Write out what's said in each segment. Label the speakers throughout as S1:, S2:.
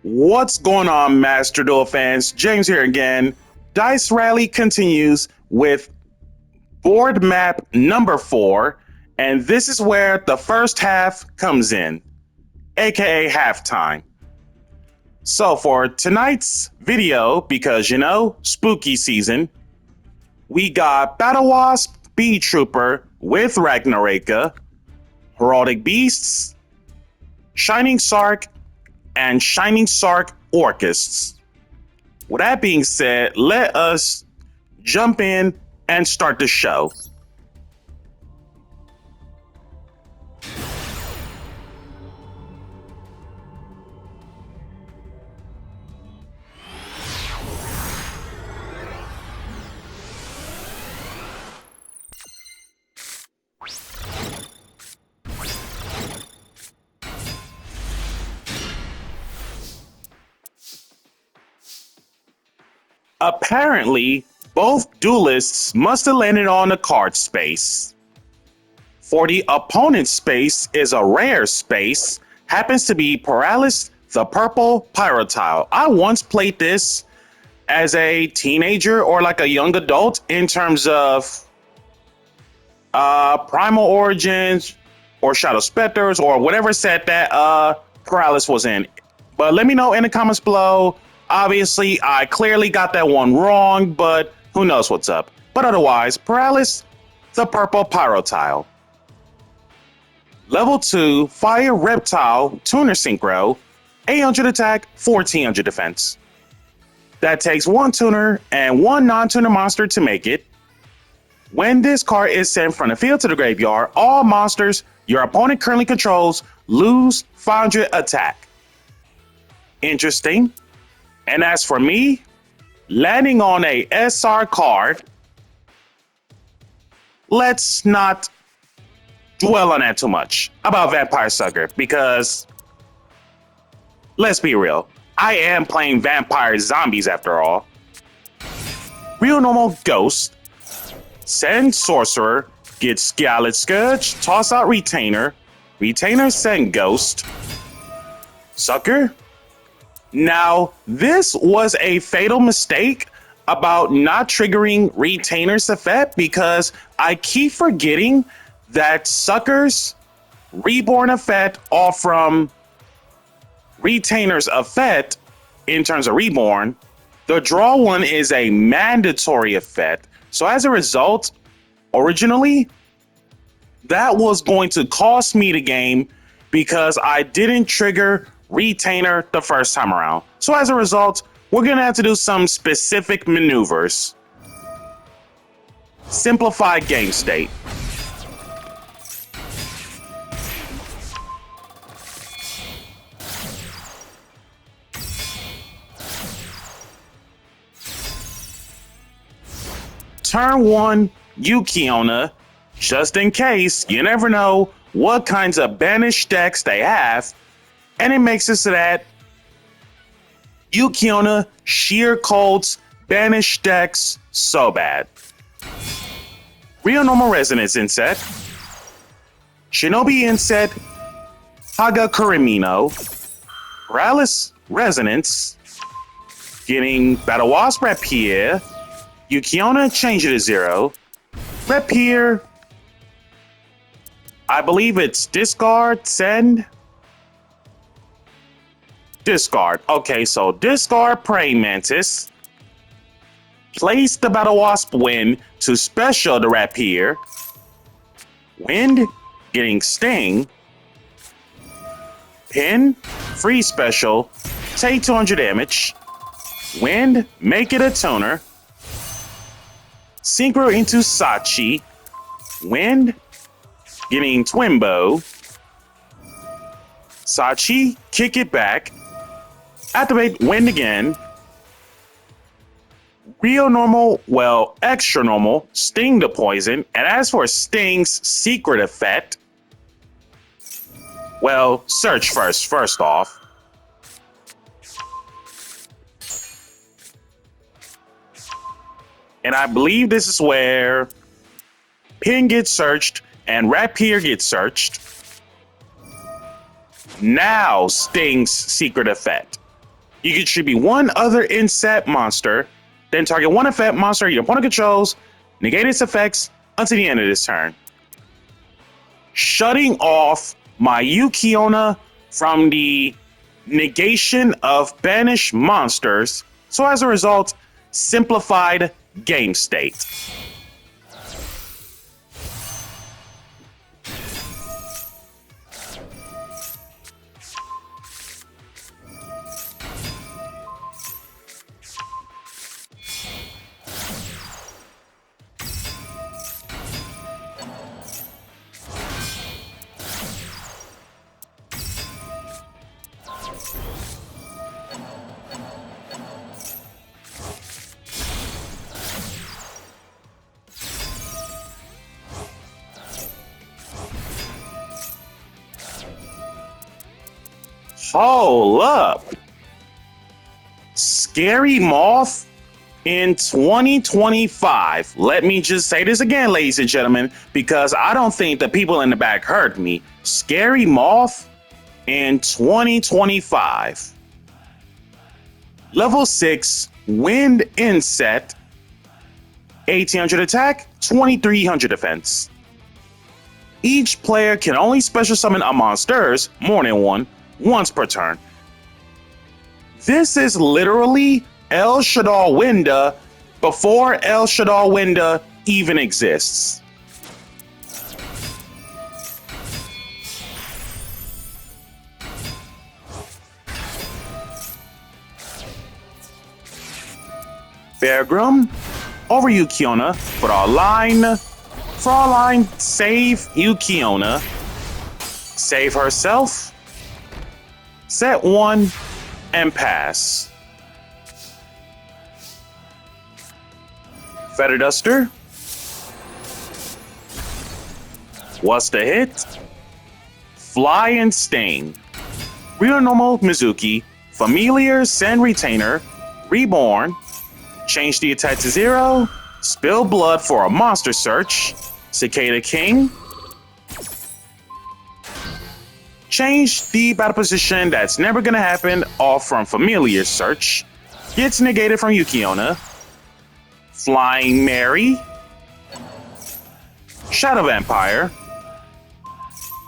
S1: What's going on, Master Duel fans? James here again. Dice Rally continues with board map number 4, and this is where the first half comes in, aka halftime. So for tonight's video, because spooky season, we got Battle Wasp, Bee Trooper with Ragnaraka, Heraldic Beasts, Shining Sark, and Shining Sark Orcists. With that being said, let us jump in and start the show. Apparently, both duelists must have landed on the card space. For the opponent's space is a rare space, happens to be Paralysis the Purple Pyrotile. I once played this as a teenager or like a young adult in terms of Primal Origins or Shadow Specters or whatever set that Paralysis was in. But let me know in the comments below. Obviously, I clearly got that one wrong, but who knows what's up. But otherwise, Paralysis the Purple Pyrotile. Level 2 Fire Reptile Tuner Synchro, 800 attack, 1400 defense. That takes one tuner and one non-tuner monster to make it. When this card is sent from the field to the graveyard, all monsters your opponent currently controls lose 500 attack. Interesting. And as for me, landing on a SR card, let's not dwell on that too much about Vampire Sucker, because let's be real, I am playing Vampire Zombies after all. Real normal Ghost, send Sorcerer, get Scarlet Scourge, toss out Retainer, Retainer send Ghost, Sucker. Now, this was a fatal mistake about not triggering Retainer's effect, because I keep forgetting that Sucker's Reborn effect are from Retainer's effect in terms of Reborn. The draw one is a mandatory effect. So as a result, originally, that was going to cost me the game because I didn't trigger Retainer the first time around. So as a result, we're gonna have to do some specific maneuvers. Simplified game state. Turn 1, Yukiona, just in case, you never know what kinds of banished decks they have. And it makes it so that Yukiona sheer colds banished decks so bad. Real normal Resonance Inset, Shinobi Inset, Haga Kurimino, Paralysis Resonance, getting Battle Wasp Rapier, Yukiona change it to 0, Rapier, I believe it's discard, send, discard. Okay, so discard Praying Mantis. Place the Battle Wasp Wind to special the Rapier. Wind, getting Sting. Pin, free special, take 200 damage. Wind, make it a tuner. Synchro into Sachi. Wind, getting Twin Bow. Sachi, kick it back. Activate Wind again. Real normal, well, extra normal, Sting the Poison. And as for Sting's secret effect, well, search first off. And I believe this is where Pin gets searched and Rapier gets searched. Now Sting's secret effect. You can tribute one other inset monster, then target one effect monster your opponent controls, negate its effects until the end of this turn. Shutting off my Yukiona from the negation of banished monsters, so as a result, simplified game state. Hold up. Scary Moth in 2025. Let me just say this again, ladies and gentlemen, because I don't think the people in the back heard me. Scary Moth in 2025. Level 6, Wind Inset, 1800 attack, 2300 defense. Each player can only special summon a monsters, more than one, once per turn. This is literally El Shaddai Winda before El Shaddai Winda even exists. Beargrim over Yukiona for our line. Save Yukiona. Save herself. Set 1 and pass. Feather Duster. What's the hit? Fly and Sting. Real Normal Mizuki. Familiar Sand Retainer. Reborn. Change the attack to 0. Spill blood for a monster search. Cicada King. Change the battle position that's never gonna happen off from Familiar Search. Gets negated from Yukiona. Flying Mary. Shadow Vampire.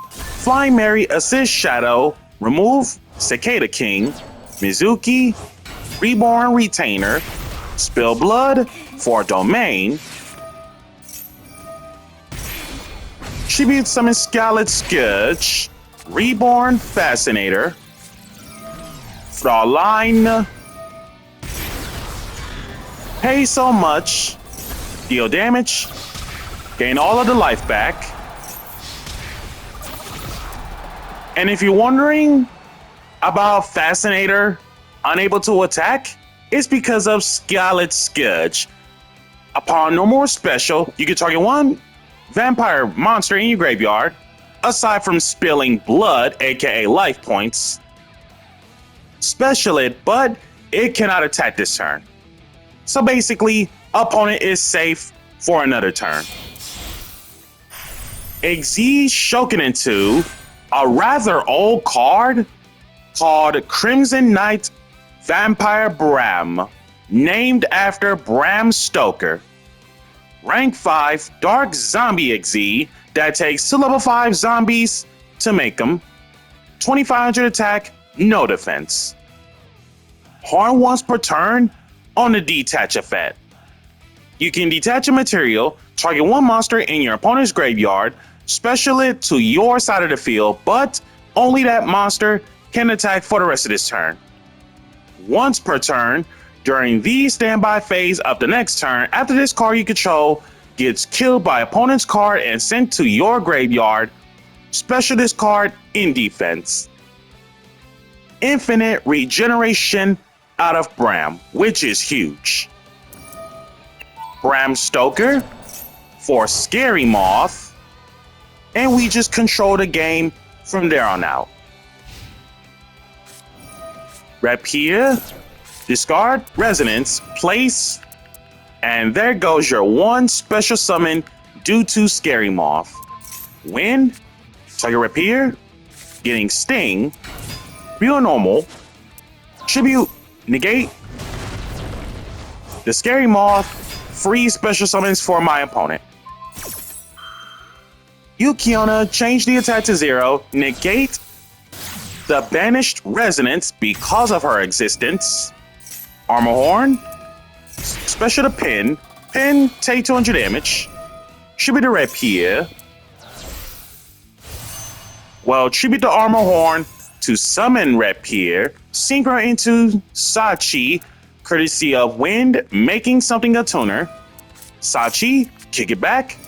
S1: Flying Mary assists Shadow. Remove Cicada King. Mizuki. Reborn Retainer. Spill blood for Domain. Tribute summon Scarlet Scourge. Reborn Fascinator. Fraulein. Pay so much. Deal damage. Gain all of the life back. And if you're wondering about Fascinator unable to attack, it's because of Scarlet Scourge. Upon normal special, you can target one vampire monster in your graveyard, aside from spilling blood, aka life points. Special it, but it cannot attack this turn. So basically, opponent is safe for another turn. Exceed Shoken into a rather old card called Crimson Knight Vampire Bram, named after Bram Stoker. Rank 5 Dark Zombie Exceed that takes 2 level 5 zombies to make them. 2500 attack, no defense. Harm once per turn on the detach effect. You can detach a material, target one monster in your opponent's graveyard, special it to your side of the field, but only that monster can attack for the rest of this turn. Once per turn, during the standby phase of the next turn, after this card you control gets killed by opponent's card and sent to your graveyard, special this card in defense. Infinite regeneration out of Bram, which is huge. Bram Stoker for Scary Moth, and we just control the game from there on out. Rapier, discard, resonance, place, and there goes your one special summon due to Scary Moth. Wind, target Rapier, getting Sting, Real Normal, tribute Negate the Scary Moth, free special summons for my opponent. Yukiona, change the attack to 0, negate the banished resonance because of her existence. Armor Horn, special to pin, take 200 damage. Tribute to Rapier. Well, tribute to Armor Horn to summon Rapier, synchro into Sachi, courtesy of Wind, making something a tuner. Sachi, kick it back.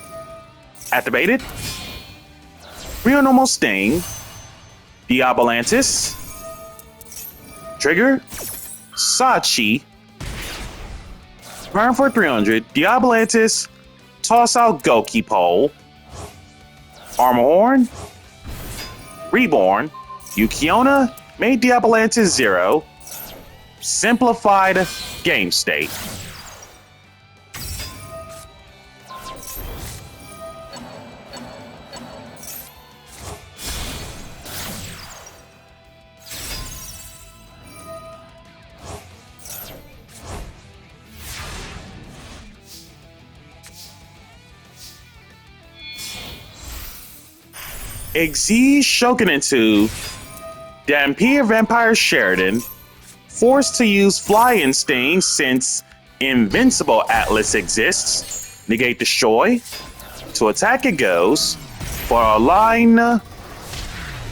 S1: Activated. Real Normal Sting. Diabolantis. Trigger. Sachi. Burn for 300. Diabolantis. Toss out Goki Pole. Armor Horn. Reborn. Yukiona. Made Diabolantis 0. Simplified game state. Exige Shoken into Dampier Vampire Sheridan, forced to use Fly Instinct since Invincible Atlas exists. Negate Destroy. To attack it goes. For a line,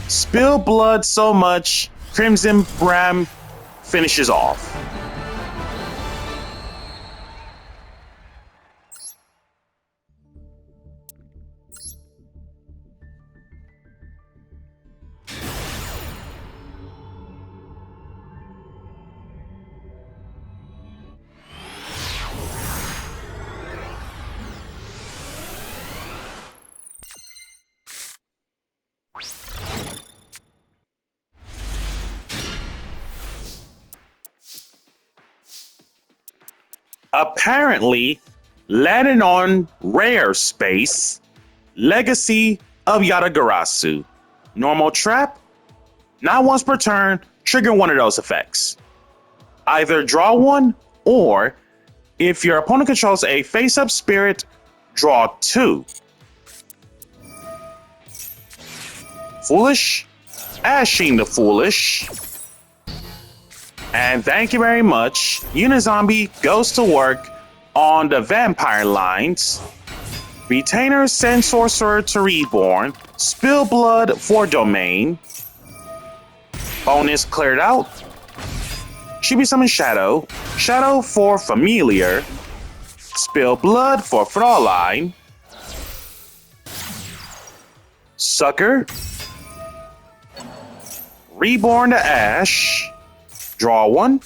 S1: spill blood so much, Crimson Bram finishes off. Apparently, landing on Rare Space, Legacy of Yatagarasu. Normal trap, not once per turn, trigger one of those effects. Either draw one, or if your opponent controls a face-up spirit, draw 2. Foolish, Ashing the Foolish. And thank you very much. Unizombie goes to work on the vampire lines. Retainer sends Sorcerer to Reborn. Spill Blood for Domain. Bonus cleared out. Chibi Summon Shadow. Shadow for Familiar. Spill Blood for Fraulein. Sucker. Reborn to Ash. Draw 1,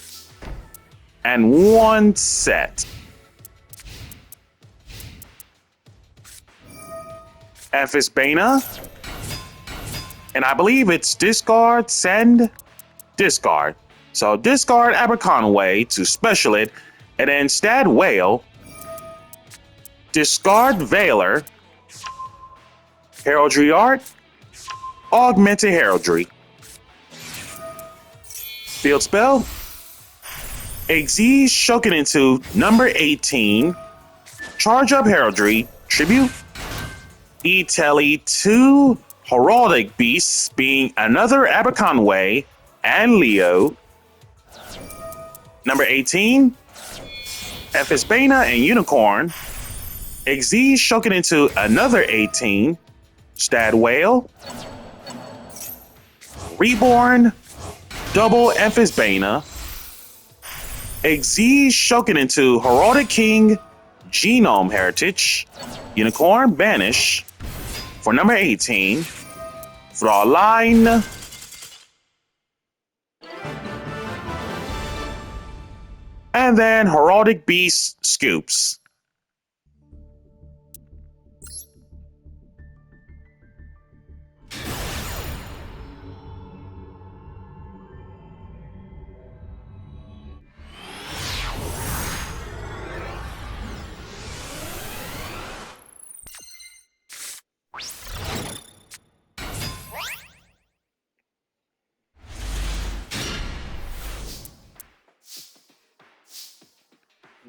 S1: and 1 set. Ephes Bana, and I believe it's discard, send, discard. So discard Aberconway to special it, and then Stad Whale, discard Veiler, Heraldry Art, Augmented Heraldry. Field spell. Exige Shoken into number 18. Charge up Heraldry. Tribute. E-Telly 2 Heraldic Beasts, being another Aberconway and Leo. Number 18. Ephes Bana and Unicorn. Exige Shoken into another 18. Stad Whale. Reborn. Double Ephes Bana. Exige Shoken into Heraldic King, Genome Heritage, Unicorn Banish for number 18. Fraulein. And then Heraldic Beast Scoops.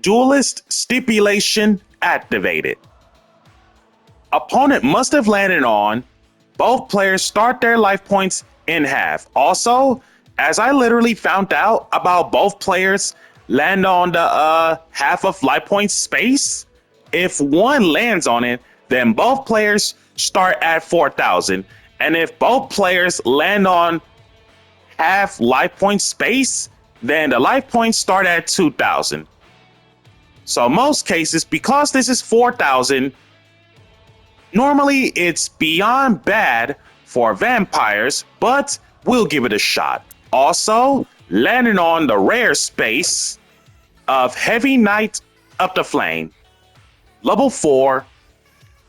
S1: duelist stipulation activated. Opponent must have landed on both players start their life points in half. Also, as I literally found out about both players land on the half of life point space, if one lands on it, then both players start at 4,000. And if both players land on half life point space, then the life points start at 2,000. So most cases, because this is 4,000, normally it's beyond bad for vampires, but we'll give it a shot. Also, landing on the rare space of Heavy Knight Up the Flame. Level 4,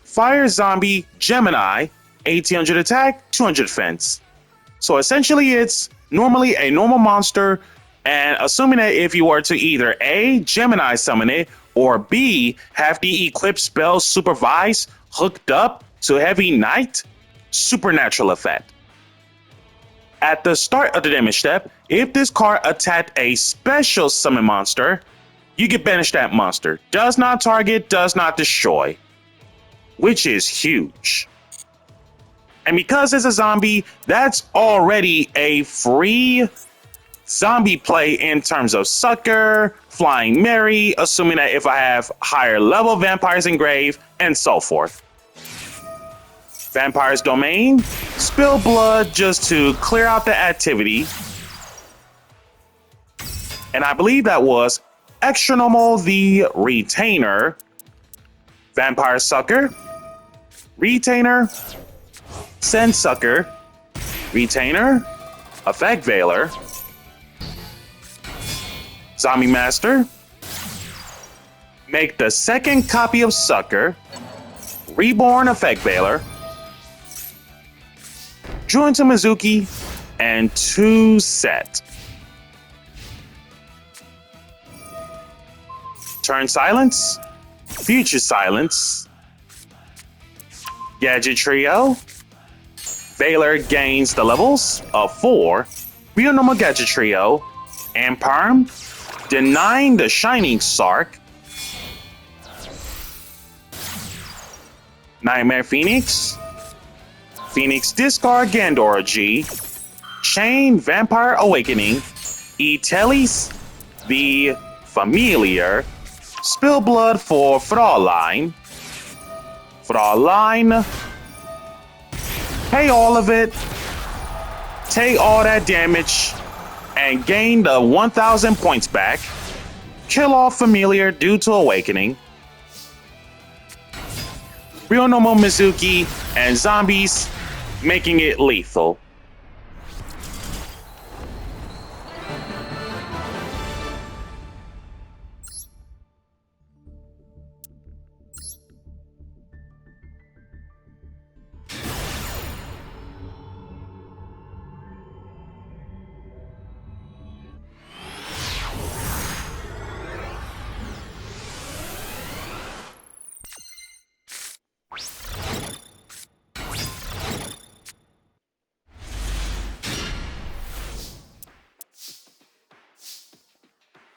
S1: Fire Zombie Gemini, 1800 attack, 200 defense. So essentially it's normally a normal monster, and assuming that if you were to either A, Gemini summon it, or B, have the equipped spell Supervise hooked up to Heavy Knight, supernatural effect. At the start of the damage step, if this card attacked a special summon monster, you can banish that monster. Does not target, does not destroy, which is huge. And because it's a zombie, that's already a free zombie play in terms of Sucker, Flying Mary, assuming that if I have higher level vampires in grave, and so forth. Vampire's Domain, spill blood just to clear out the activity. And I believe that was extra normal the Retainer. Vampire Sucker, Retainer, Send Sucker, Retainer, Effect Veiler, Zombie Master, make the second copy of Sucker, Reborn Effect Veiler, Drew into Mizuki, and 2 set. Turn Silence, Future Silence, Gadget Trio, Veiler gains the levels of 4, Real Normal Gadget Trio, and Perm, denying the Shining Sark, Nightmare Phoenix, Phoenix Discard Gandora G, Chain Vampire Awakening, Etelis the Familiar, Spill Blood for Fraulein, pay all of it, take all that damage, and gain the 1,000 points back, kill off Familiar due to Awakening, Real Normal Mizuki, and zombies, making it lethal.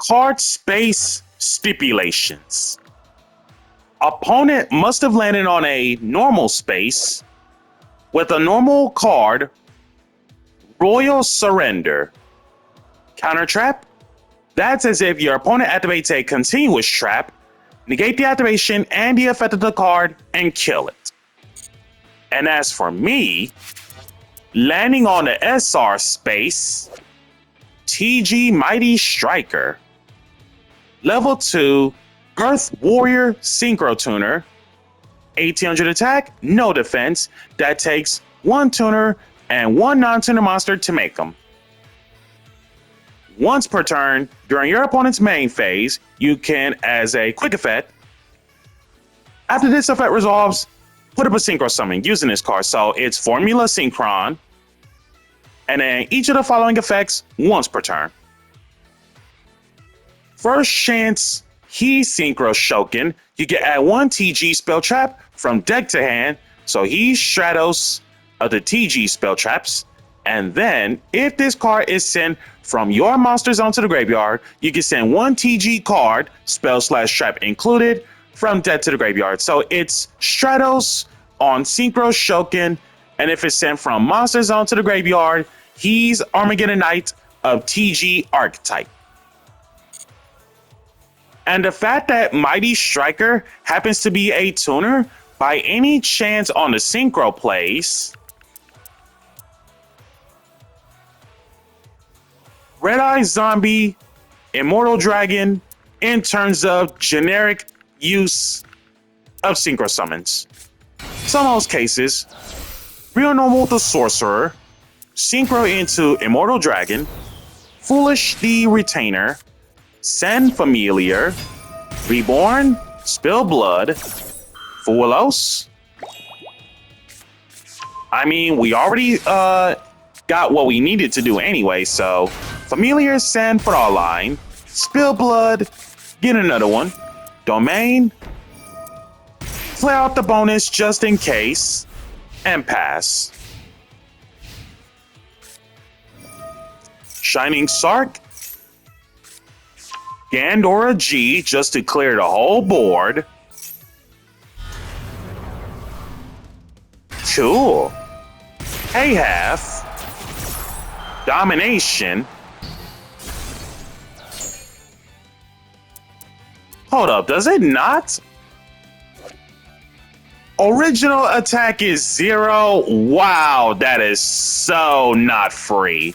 S1: Card space stipulations. Opponent must have landed on a normal space with a normal card, Royal Surrender. Counter trap. That's as if your opponent activates a continuous trap, negate the activation and the effect of the card, and kill it. And as for me, landing on the SR space, TG Mighty Striker. Level 2, Earth Warrior Synchro Tuner, 1800 attack, no defense, that takes 1 tuner and 1 non-tuner monster to make them. Once per turn, during your opponent's main phase, you can, as a quick effect, after this effect resolves, put up a Synchro Summon using this card. So it's Formula Synchron, and then each of the following effects once per turn. First chance, he Synchro Shokin. You can add 1 TG spell trap from deck to hand, so he's Stratos of the TG spell traps. And then, if this card is sent from your monster zone to the graveyard, you can send one TG card, spell/trap included, from dead to the graveyard. So it's Stratos on Synchro Shokin, and if it's sent from monster zone to the graveyard, he's Armageddon Knight of TG archetype. And the fact that Mighty Striker happens to be a tuner, by any chance on the Synchro plays, Red Eye Zombie, Immortal Dragon, in terms of generic use of Synchro summons. Some of those cases, Real Normal the Sorcerer, Synchro into Immortal Dragon, Foolish the Retainer, Send Familiar, Reborn, Spill Blood, Foolos. I mean, we already got what we needed to do anyway, so Familiar, Send Fraulein, Spill Blood, get another one, Domain, play out the bonus just in case, and pass. Shining Sark, Gandora G just to clear the whole board. Cool. Hey half. Domination. Hold up, does it not? Original attack is 0. Wow, that is so not free.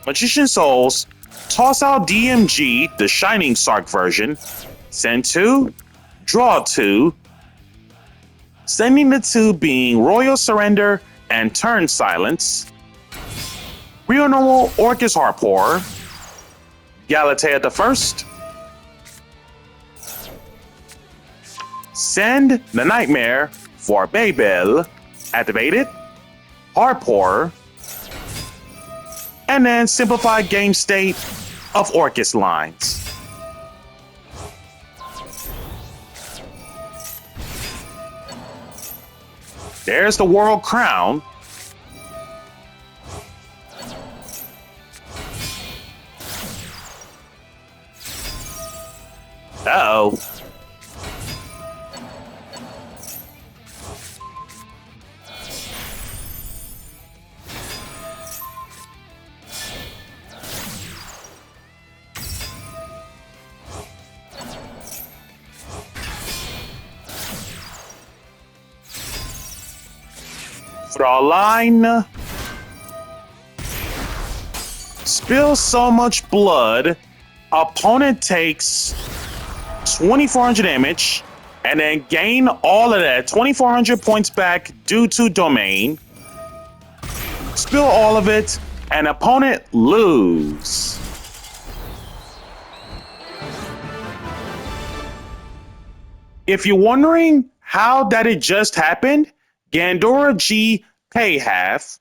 S1: Magician Souls, toss out DMG, the Shining Sark version, send 2, draw 2, sending the 2 being Royal Surrender and Turn Silence, Real Normal Orcus Harpor, Galatea the First, send the Nightmare for Babel, activated, Harpor, and then simplify game state of Orcus lines. There's the World Crown. Uh-oh. Fraulein. Spill so much blood, opponent takes 2,400 damage, and then gain all of that 2,400 points back due to domain. Spill all of it, and opponent lose. If you're wondering how that it just happened, Gandora G pay half,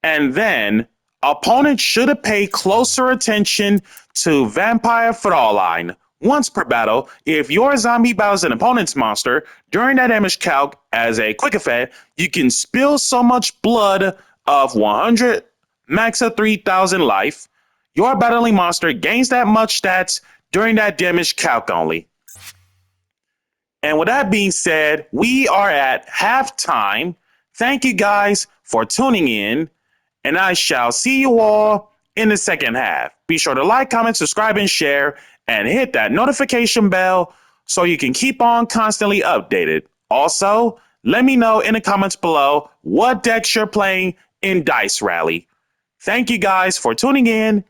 S1: and then opponent should have paid closer attention to Vampire Fraulein. Once per battle, if your zombie battles an opponent's monster, during that damage calc as a quick effect, you can spill so much blood of 100, max of 3,000 life. Your battling monster gains that much stats during that damage calc only. And with that being said, we are at halftime. Thank you guys for tuning in, and I shall see you all in the second half. Be sure to like, comment, subscribe, and share, and hit that notification bell so you can keep on constantly updated. Also, let me know in the comments below what decks you're playing in Dice Rally. Thank you guys for tuning in,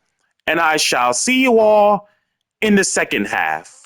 S1: and I shall see you all in the second half.